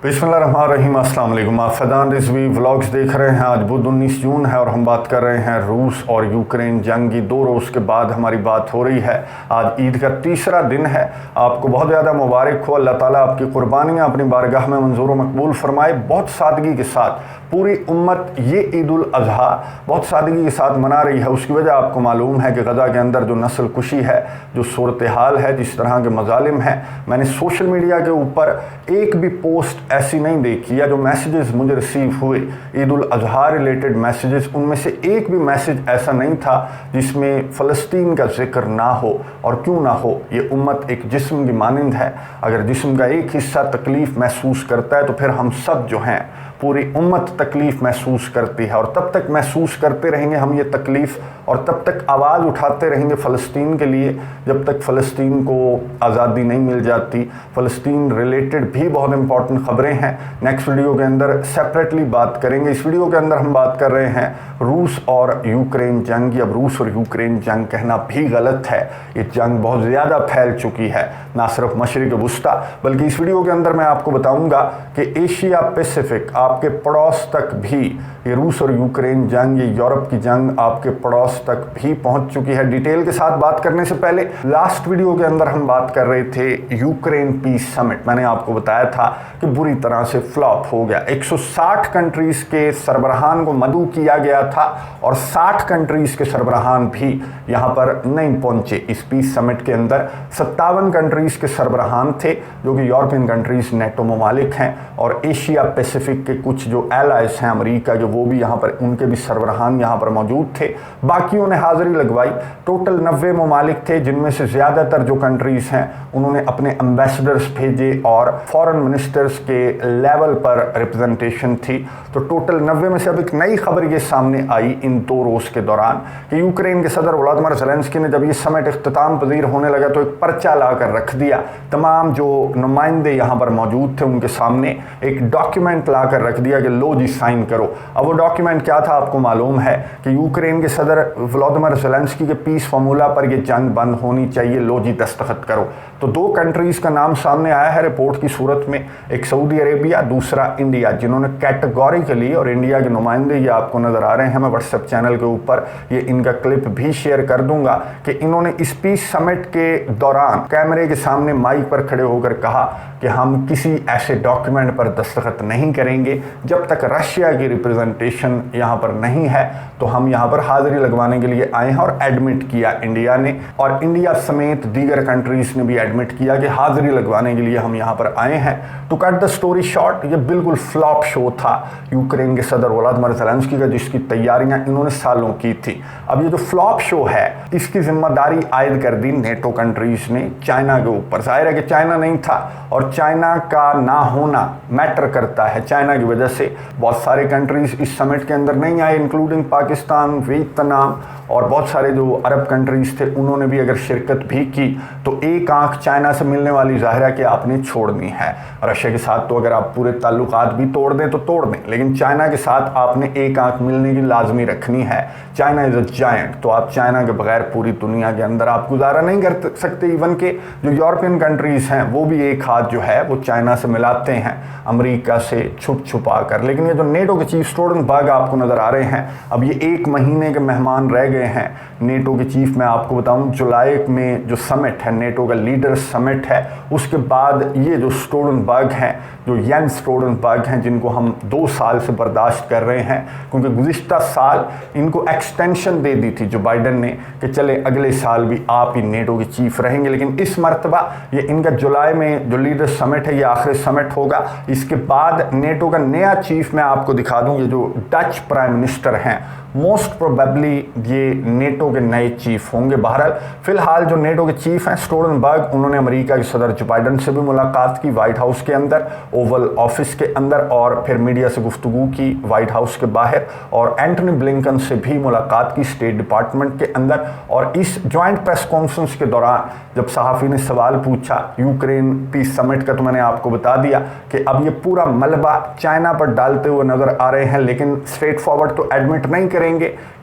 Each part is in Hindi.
बिस्मिल्लाहिर्रहमानिर्रहीम, अस्सलाम वालेकुम। आप फैज़ान रिजवी व्लॉग्स देख रहे हैं। आज बुध 19 जून है और हम बात कर रहे हैं रूस और यूक्रेन जंग की। 2 रोज़ के बाद हमारी बात हो रही है। आज ईद का तीसरा दिन है। आपको बहुत ज़्यादा मुबारक हो। अल्लाह ताला आपकी कुर्बानियाँ अपनी बारगाह में मंजूर व मकबूल फरमाए। बहुत सादगी के साथ पूरी उम्मत ये ईद उल अज़हा बहुत सादगी के साथ मना रही है। उसकी वजह आपको मालूम है कि गज़ा के अंदर जो नस्ल कुशी है, जो सूरत हाल है, जिस तरह के मजालिम हैं, मैंने सोशल मीडिया के ऊपर एक भी पोस्ट ऐसी नहीं देखी या जो मैसेजेस मुझे रिसीव हुए ईद उल अज़हा रिलेटेड मैसेजेस, उनमें से एक भी मैसेज ऐसा नहीं था जिसमें फ़लस्तीन का जिक्र ना हो। और क्यों ना हो, ये उम्मत एक जिस्म की मानंद है। अगर जिस्म का एक हिस्सा तकलीफ़ महसूस करता है तो फिर हम सब जो हैं, पूरी उम्मत तकलीफ़ महसूस करती है। और तब तक महसूस करते रहेंगे हम ये तकलीफ़, और तब तक आवाज़ उठाते रहेंगे फ़लस्तीन के लिए, जब तक फ़लस्तीन को आज़ादी नहीं मिल जाती। फ़लस्तीन रिलेटेड भी बहुत इंपॉर्टेंट ख़बरें हैं, नेक्स्ट वीडियो के अंदर सेपरेटली बात करेंगे। इस वीडियो के अंदर हम बात कर रहे हैं रूस और यूक्रेन जंग। अब रूस और यूक्रेन जंग कहना भी गलत है, ये जंग बहुत ज़्यादा फैल चुकी है, ना सिर्फ मशरिक़ वुस्ता, बल्कि इस वीडियो के अंदर मैं आपको बताऊँगा कि एशिया पैसिफिक, आपके पड़ोस तक भी ये रूस और यूक्रेन जंग, ये यूरोप की जंग आपके पड़ोस तक भी पहुंच चुकी है। डिटेल के साथ बात करने से पहले, लास्ट वीडियो के अंदर हम बात कर रहे थे यूक्रेन पीस समिट। मैंने आपको बताया था कि बुरी तरह से फ्लॉप हो गया। 160 कंट्रीज के सरबराहान को मदऊ किया गया था और 60 कंट्रीज के सरबराहान भी यहाँ पर नहीं पहुंचे। इस पीस समिट के अंदर 57 कंट्रीज के सरबराहान थे, जो कि यूरोपियन कंट्रीज, नेटो ममालिक हैं, और एशिया पैसिफिक के कुछ जो एलाइज हैं अमेरिका के, वो भी यहाँ पर, उनके भी सरबराहान यहाँ पर मौजूद थे। बाकियों ने हाज़िरी लगवाई। टोटल 90 ममालिक थे, जिनमें से ज़्यादातर जो कंट्रीज़ हैं उन्होंने अपने एम्बेसडर्स भेजे और फॉरेन मिनिस्टर्स के लेवल पर रिप्रेजेंटेशन थी। तो टोटल 90 में से अब एक नई खबर ये सामने आई इन 2 रोज़ के दौरान कि यूक्रेन के सदर व्लादिमीर ज़ेलेंस्की ने, जब ये समिट इख्तिताम पजीर होने लगा, तो एक पर्चा ला कर रख दिया। तमाम जो नुमाइंदे यहाँ पर मौजूद थे उनके सामने एक डॉक्यूमेंट ला कर रख दिया कि लो जी साइन करो। अब वो डॉक्यूमेंट क्या था आपको मालूम है कि यूक्रेन के सदर व्लादिमीर ज़ेलेंस्की के पीस फार्मूला पर ये जंग बंद होनी चाहिए, लो जी दस्तखत करो। तो 2 कंट्रीज़ का नाम सामने आया है रिपोर्ट की सूरत में, एक सऊदी अरेबिया, दूसरा इंडिया, जिन्होंने कैटेगोरिकली, और इंडिया के नुमाइंदे ये आपको नज़र आ रहे हैं, मैं व्हाट्सएप चैनल के ऊपर ये इनका क्लिप भी शेयर कर दूंगा, कि इन्होंने इस पीस समिट के दौरान कैमरे के सामने माइक पर खड़े होकर कहा कि हम किसी ऐसे डॉक्यूमेंट पर दस्तखत नहीं करेंगे जब तक रशिया की रिप्रेजेंटेशन यहाँ पर नहीं है। तो हम यहाँ पर हाजिरी लगवाने के लिए आए हैं, और एडमिट किया इंडिया ने, और इंडिया समेत दीगर कंट्रीज़ ने भी एडमिट किया कि हाजिरी लगवाने के लिए हम यहाँ पर आए हैं। To cut the story short, ये बिल्कुल फ्लॉप शो था यूक्रेन के सदर व्लादिमीर ज़ेलेंस्की का, जिसकी तैयारियाँ इन्होंने सालों की थी। अब ये जो फ्लॉप शो है, इसकी जिम्मेदारी आयद कर दी नेटो कंट्रीज़ ने चाइना के ऊपर। जाहिर है कि चाइना नहीं था, और चाइना का ना होना मैटर करता है। चाइना की वजह से बहुत सारे कंट्रीज़ इस समिट के अंदर नहीं आए, इंक्लूडिंग पाकिस्तान, वियतनाम, और बहुत सारे जो अरब कंट्रीज़ थे उन्होंने भी अगर शिरकत भी की तो एक आंख चाइना से मिलने वाली ज़ाहिर है कि आपने छोड़नी है। रशिया के साथ तो अगर आप पूरे ताल्लुकात भी तोड़ दें तो तोड़ दें, लेकिन चाइना के साथ आपने एक आंख मिलने की लाजमी रखनी है। चाइना इज़ अ जायंट, तो आप चाइना के बगैर पूरी दुनिया के अंदर आप गुजारा नहीं कर सकते। इवन के जो यूरोपियन कंट्रीज़ हैं वो भी एक हाथ जो है वो चाइना से मिलाते हैं, अमेरिका से छुप छुपा कर। लेकिन ये जो नेटो के चीफ स्टोल्टनबर्ग आपको नज़र आ रहे हैं, अब ये 1 महीने के मेहमान रह गए हैं नेटो के चीफ। मैं आपको बताऊं, जुलाई में जो समिट है, नेटो का लीडर समिट है, उसके बाद ये जो स्टोल्टनबर्ग हैं, जो येंस स्टोल्टनबर्ग हैं, जिनको हम 2 साल से बर्दाश्त कर रहे हैं, क्योंकि गुज़िश्ता साल इनको एक्सटेंशन दे दी थी जो बाइडन ने कि चले अगले साल भी आप ही नेटो के चीफ रहेंगे। लेकिन इस मरतबा ये इनका जुलाई में जो लीडर समिट है, ये आखिरी समिट होगा। इसके बाद नेटो का नया चीफ मैं आपको दिखा दूं, ये जो डच प्राइम मिनिस्टर हैं, मोस्ट प्रोबेबली ये नेटो के नए चीफ होंगे। बहरहाल फिलहाल जो नेटो के चीफ हैं स्टोल्टनबर्ग, उन्होंने अमेरिका के सदर जो बाइडन से भी मुलाकात की व्हाइट हाउस के अंदर, ओवल ऑफिस के अंदर, और फिर मीडिया से गुफ्तगू की व्हाइट हाउस के बाहर, और एंटनी ब्लिंकन से भी मुलाकात की स्टेट डिपार्टमेंट के अंदर। और इस ज्वाइंट प्रेस कॉन्फ्रेंस के दौरान जब सहाफ़ी ने सवाल पूछा यूक्रेन पीस समिट का, तो मैंने आपको बता दिया कि अब ये पूरा मलबा चाइना पर डालते हुए नज़र आ रहे हैं, लेकिन स्ट्रेट फॉरवर्ड तो एडमिट नहीं करेंगे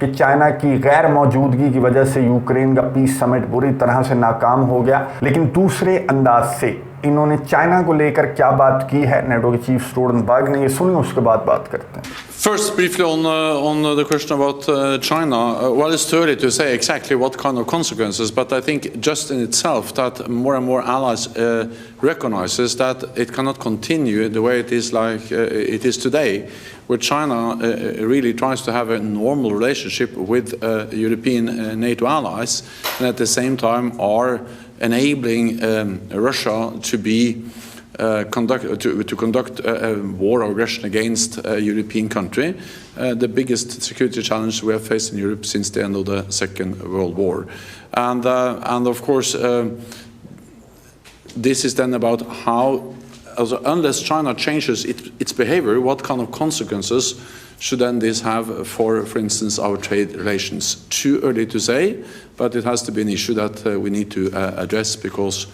कि चाइना की गैर मौजूदगी की वजह से यूक्रेन का पीस समिट बुरी तरह से नाकाम हो गया। लेकिन दूसरे अंदाज से इन्होंने चाइना को लेकर क्या बात की है नेटो के चीफ स्टोल्टनबर्ग ने, ये सुनिए, उसके बाद बात करते हैं। First, briefly on the question about China. Well, it's too early to say exactly what kind of consequences, but I think just in itself that more and more allies recognizes that it cannot continue the way it is like it is today, where China really tries to have a normal relationship with European NATO allies, and at the same time are enabling Russia to be conduct a war of aggression against a European country, the biggest security challenge we have faced in Europe since the end of the Second World War. And of course, this is then about how, unless China changes its behavior, what kind of consequences should then this have for instance, our trade relations? Too early to say, but it has to be an issue that we need to address, because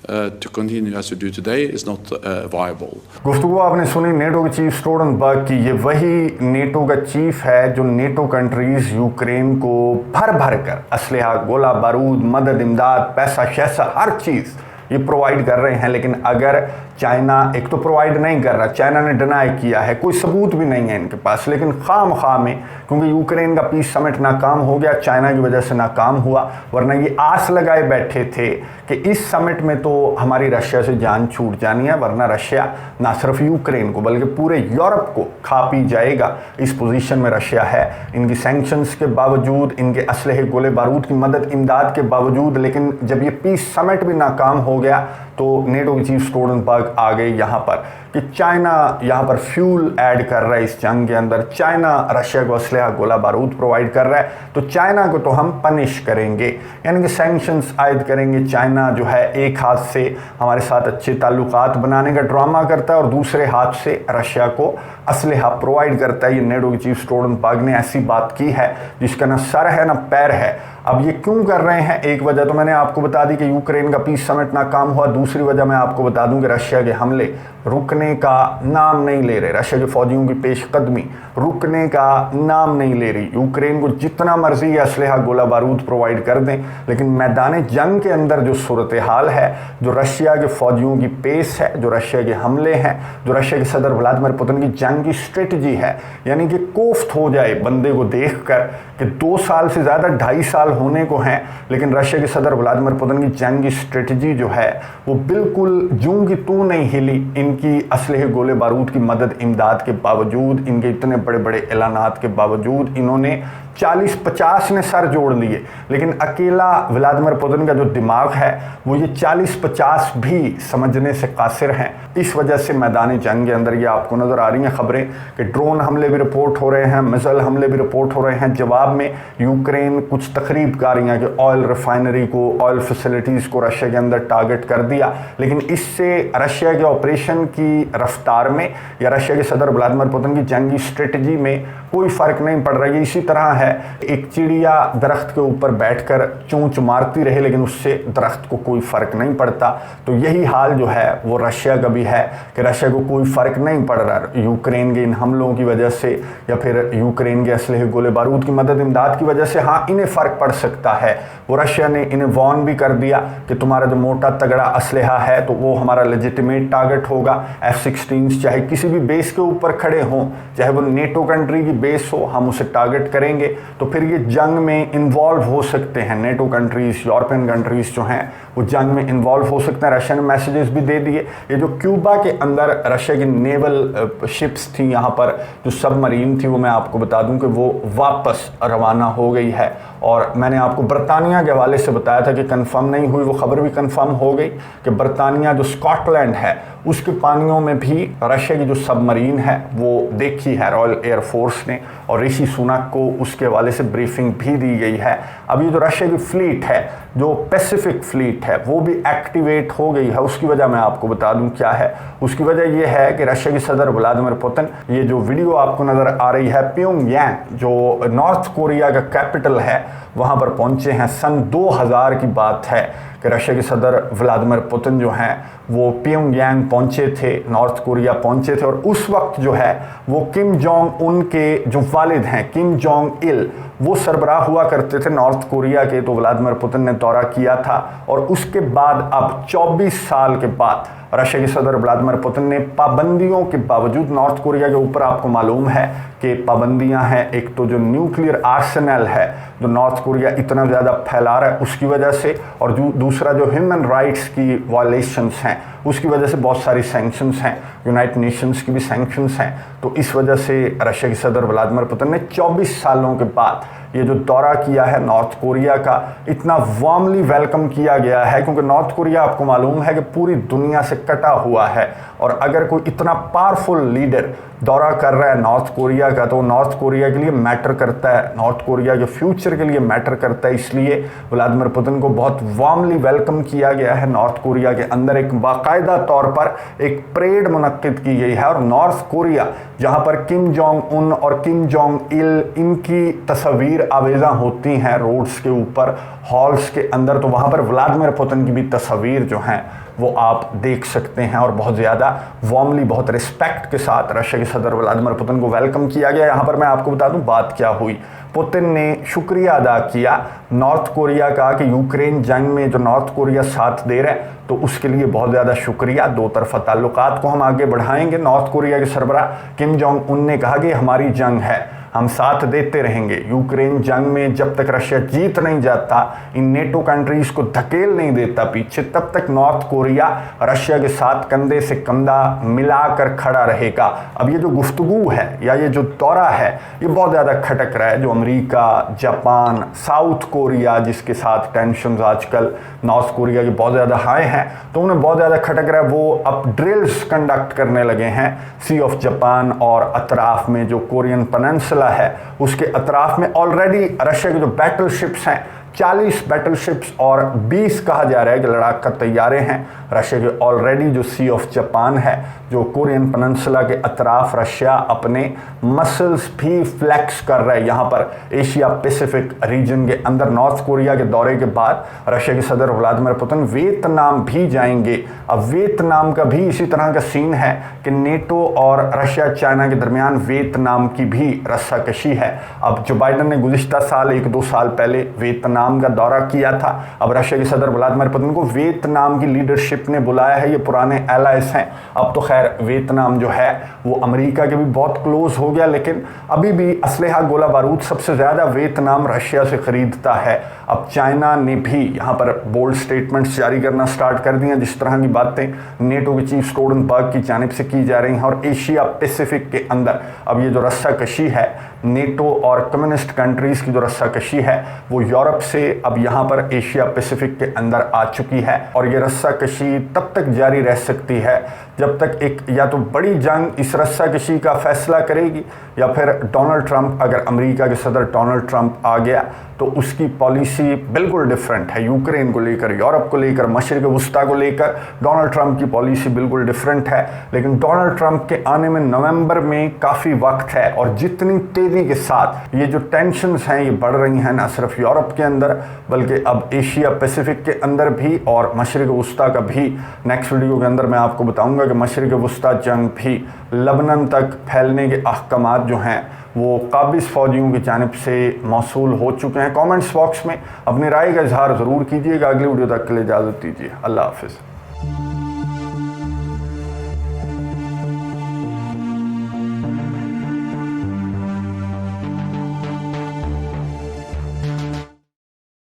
to continue as we do today is not viable. गुफ्तगू आपने सुनी नेटो के चीफ स्टोल्टनबर्ग की। ये वही नेटो का चीफ है जो नेटो कंट्रीज यूक्रेन को भर भर कर असलहा, गोला बारूद, मदद, इमदाद, पैसा शैसा, हर चीज़ ये प्रोवाइड कर रहे हैं। लेकिन अगर चाइना एक तो प्रोवाइड नहीं कर रहा, चाइना ने डिनाई किया है, कोई सबूत भी नहीं है इनके पास, लेकिन खाम में क्योंकि यूक्रेन का पीस समिट नाकाम हो गया, चाइना की वजह से नाकाम हुआ, वरना ये आस लगाए बैठे थे कि इस समिट में तो हमारी रशिया से जान छूट जानी है, वरना रशिया ना सिर्फ यूक्रेन को बल्कि पूरे यूरोप को खा पी जाएगा। इस पोजीशन में रशिया है, इनकी सैंक्शंस के बावजूद, इनके असलहे, गोले बारूद की मदद, इमदाद के बावजूद। लेकिन जब ये पीस समिट भी नाकाम हो गया तो नेटो के चीफ स्टोल्टनबर्ग आ गए यहाँ पर कि चाइना यहाँ पर फ्यूल ऐड कर रहा है इस जंग के अंदर, चाइना रशिया को असलहा, गोला बारूद प्रोवाइड कर रहा है, तो चाइना को तो हम पनिश करेंगे, यानी कि सैंक्शंस आयद करेंगे। चाइना जो है एक हाथ से हमारे साथ अच्छे ताल्लुकात बनाने का ड्रामा करता है और दूसरे हाथ से रशिया को असलहा प्रोवाइड करता है। ये नेटो के चीफ स्टोल्टनबर्ग ने ऐसी बात की है जिसका ना सर है ना पैर है। अब ये क्यों कर रहे हैं? एक वजह तो मैंने आपको बता दी कि यूक्रेन का पीस समिट नाकाम हुआ, दूसरी वजह मैं आपको बता दूं कि रशिया के हमले रुकने का नाम नहीं ले रहे, रशिया के फौजियों की पेशकदमी रुकने का नाम नहीं ले रही। यूक्रेन को जितना मर्जी असलहा, गोला बारूद प्रोवाइड कर दें, लेकिन मैदान जंग के अंदर जो सूरत हाल है, जो रशिया के फौजियों की पेश है, जो रशिया के हमले हैं, जो रशिया के सदर व्लादिमीर पुतिन की जंग की स्ट्रेटजी है, यानी कि कोफ्त हो जाए बंदे को देखकर कि 2 साल से ज़्यादा 2.5 साल होने को हैं, लेकिन रशिया के सदर व्लादिमीर पुतिन की जंग की स्ट्रेटजी जो है वो बिल्कुल जूं की तू नहीं हिली। इनकी असलहे, गोले बारूद की मदद, इमदाद के बावजूद, इनके इतने बड़े बड़े ऐलानात के बावजूद इन्होंने 40-50 ने सर जोड़ लिए, लेकिन अकेला व्लादिमीर पुतिन का जो दिमाग है वो ये 40-50 भी समझने से कासिर हैं। इस वजह से मैदानी जंग के अंदर ये आपको नज़र आ रही हैं खबरें कि ड्रोन हमले भी रिपोर्ट हो रहे हैं, मिसाइल हमले भी रिपोर्ट हो रहे हैं। जवाब में यूक्रेन कुछ तकरीबकारियाँ कि ऑयल रिफाइनरी को, ऑयल फैसिलिटीज़ को रशिया के अंदर टारगेट कर दिया, लेकिन इससे रशिया के ऑपरेशन की रफ्तार में या रशिया के सदर व्लादिमीर पुतिन की जंगी स्ट्रेटजी में कोई फ़र्क नहीं पड़ रहा है। इसी तरह है एक चिड़िया दरख्त के ऊपर बैठकर चोंच मारती रहे, लेकिन उससे दरख्त को कोई फ़र्क नहीं पड़ता। तो यही हाल जो है वो रशिया का भी है कि रशिया को कोई फ़र्क नहीं पड़ रहा यूक्रेन के इन हमलों की वजह से या फिर यूक्रेन के असलहे, गोले बारूद की मदद, इमदाद की वजह से। हाँ, इन्हें फ़र्क पड़ सकता है। वो रशिया ने इन्हें वॉर्न भी कर दिया कि तुम्हारा जो मोटा तगड़ा असलहा है तो वो हमारा लेजिटिमेट टारगेट होगा। F-16 चाहे किसी भी बेस के ऊपर खड़े हों, चाहे वो नेटो कंट्री की बेस हो, हम उसे टारगेट करेंगे। तो फिर ये जंग में इन्वॉल्व हो सकते हैं। नेटो कंट्रीज़, यूरोपियन कंट्रीज़ जो हैं वो जंग में इन्वॉल्व हो सकते हैं। रशिया ने मैसेजेस भी दे दिए। ये जो क्यूबा के अंदर रशिया की नेवल शिप्स थी, यहाँ पर जो सबमरीन थी, वो मैं आपको बता दूं कि वो वापस रवाना हो गई है। और मैंने आपको बरतानिया के हवाले से बताया था कि कंफर्म नहीं हुई, वो खबर भी कंफर्म हो गई कि बरतानिया जो स्कॉटलैंड है उसके पानियों में भी रशिया की जो सबमरीन है वो देखी है रॉयल एयर फोर्स ने, और ऋषि सुनक को उसके हवाले से ब्रीफिंग भी दी गई है। अब ये जो रशिया की फ्लीट है, जो पैसिफिक फ्लीट है, वो भी एक्टिवेट हो गई है। उसकी वजह मैं आपको बता दूं क्या है। उसकी वजह ये है कि रशिया के सदर व्लादिमीर पुतिन, ये जो वीडियो आपको नज़र आ रही है, प्योंगयांग जो नॉर्थ कोरिया का कैपिटल है वहाँ पर पहुँचे हैं। सन 2000 की बात है कि रशिया के सदर व्लादिमीर पुतिन जो हैं वो प्योंगयांग पहुंचे थे, नॉर्थ कोरिया पहुंचे थे। और उस वक्त जो है वो किम जोंग उन के जो वालिद हैं, किम जोंग इल, वो सरबराह हुआ करते थे नॉर्थ कोरिया के, तो व्लादिमीर पुतिन ने दौरा किया था। और उसके बाद अब 24 साल के बाद रशिया के सदर व्लादिमीर पुतिन ने पाबंदियों के बावजूद, नॉर्थ कोरिया के ऊपर आपको मालूम है कि पाबंदियां हैं, एक तो जो न्यूक्लियर आर्सेनल है जो नॉर्थ कोरिया इतना ज़्यादा फैला रहा है उसकी वजह से, और दूसरा जो ह्यूमन राइट्स की वायलेशंस हैं उसकी वजह से बहुत सारी सैंक्शंस हैं, यूनाइटेड नेशंस की भी सैंक्शंस हैं। तो इस वजह से रशिया के सदर व्लादिमीर पुतिन ने 24 सालों के बाद ये जो दौरा किया है नॉर्थ कोरिया का, इतना वार्मली वेलकम किया गया है, क्योंकि नॉर्थ कोरिया आपको मालूम है कि पूरी दुनिया से कटा हुआ है। और अगर कोई इतना पावरफुल लीडर दौरा कर रहा है नॉर्थ कोरिया का, तो नॉर्थ कोरिया के लिए मैटर करता है, नॉर्थ कोरिया के फ्यूचर के लिए मैटर करता है। इसलिए व्लादिमीर पुतिन को बहुत वार्मली वेलकम किया गया है नॉर्थ कोरिया के अंदर। एक बाकायदा तौर पर एक परेड मुनक्किद की गई है, और नॉर्थ कोरिया जहां पर किम जोंग उन और किम जोंग इल इनकी तस्वीर आवेजा होती हैं रोड्स के ऊपर, हॉल्स के अंदर, तो वहां पर व्लादिमीर पुतिन की भी तस्वीर जो हैं वो आप देख सकते हैं। और बहुत ज़्यादा वार्मली, बहुत रिस्पेक्ट के साथ रशिया के सदर व्लादिमीर पुतिन को वेलकम किया गया। यहाँ पर मैं आपको बता दूं बात क्या हुई। पुतिन ने शुक्रिया अदा किया नॉर्थ कोरिया का कि यूक्रेन जंग में जो नॉर्थ कोरिया साथ दे रहा है, तो उसके लिए बहुत ज़्यादा शुक्रिया। दो तरफा ताल्लुकात को हम आगे बढ़ाएंगे। नॉर्थ कोरिया के सरबराह किम जोंग उन ने कहा कि हमारी जंग है, हम साथ देते रहेंगे। यूक्रेन जंग में जब तक रशिया जीत नहीं जाता, इन नेटो कंट्रीज को धकेल नहीं देता पीछे, तब तक नॉर्थ कोरिया रशिया के साथ कंधे से कंधा मिलाकर खड़ा रहेगा। अब ये जो गुफ्तगू है या ये जो दौरा है, ये बहुत ज़्यादा खटक रहा है। जो अमेरिका, जापान, साउथ कोरिया जिसके साथ टेंशन आजकल नॉर्थ कोरिया के बहुत ज़्यादा हाई हैं, तो उन्हें बहुत ज़्यादा खटक रहा है। वो अब ड्रिल्स कंडक्ट करने लगे हैं सी ऑफ जापान और अतराफ में जो कोरियन पेनिनसुला है उसके अतराफ में। ऑलरेडी रशिया के जो बैटलशिप्स हैं 40 बैटलशिप्स और 20 कहा जा रहा है कि लड़ाका तैयारे हैं रशिया के। ऑलरेडी जो सी ऑफ जापान है, जो कोरियन पेनिनसुला के अतराफ, रशिया अपने मसल्स भी फ्लैक्स कर रहा है यहाँ पर एशिया पैसिफिक रीजन के अंदर। नॉर्थ कोरिया के दौरे के बाद रशिया के सदर व्लादिमीर पुतिन वियतनाम भी जाएंगे। अब वियतनाम का भी इसी तरह का सीन है कि नेटो और रशिया चाइना के दरमियान वियतनाम की भी रस्साकशी है। अब जो बाइडन ने गुज़िश्ता साल 1-2 साल पहले वियतनाम का दौरा किया था, अब रशिया के सदर व्लादिमीर पुतिन को वियतनाम की लीडरशिप ने बुलाया है। ये पुराने एलाइज हैं। अब तो खैर वियतनाम जो है वो अमेरिका के भी बहुत क्लोज हो गया, लेकिन अभी भी असलहा गोला बारूद सबसे ज़्यादा वियतनाम रशिया से खरीदता है। अब चाइना ने भी यहाँ पर बोल्ड स्टेटमेंट्स जारी करना स्टार्ट कर दिए, जिस तरह की बातें नेटो के चीफ स्टोल्टनबर्ग की जानिब से की जा रही हैं। और एशिया पैसिफिक के अंदर अब ये जो रस्साकशी है, नेटो और कम्युनिस्ट कंट्रीज़ की जो रस्साकशी है, वो यूरोप से अब यहाँ पर एशिया पैसिफिक के अंदर आ चुकी है। और ये रस्साकशी तब तक जारी रह सकती है जब तक एक या तो बड़ी जंग इस रस्साकशी का फैसला करेगी, या फिर डोनाल्ड ट्रंप, अगर अमेरिका के सदर डोनाल्ड ट्रंप आ गया तो उसकी पॉलिसी बिल्कुल डिफरेंट है। यूक्रेन को लेकर, यूरोप को लेकर, मशरिक़ वस्ता को लेकर डोनाल्ड ट्रंप की पॉलिसी बिल्कुल डिफरेंट है। लेकिन डोनाल्ड ट्रंप के आने में नवंबर में काफ़ी वक्त है, और जितनी तेज़ी के साथ ये जो टेंशन्स हैं ये बढ़ रही हैं, ना सिर्फ यूरोप के अंदर बल्कि अब एशिया पैसिफिक के अंदर भी और मशरिक़ वस्ता का भी। नेक्स्ट वीडियो के अंदर मैं आपको बताऊंगा कि मशरिक़ वस्ता जंग भी लबनन तक फैलने के अहकामात जो हैं वो काबिज़ फ़ौजियों की जानिब से मौसूल हो चुके हैं। कमेंट्स बॉक्स में अपनी राय का इजहार ज़रूर कीजिएगा। अगली वीडियो तक के लिए इजाज़त दीजिए। अल्लाह हाफ़िज़।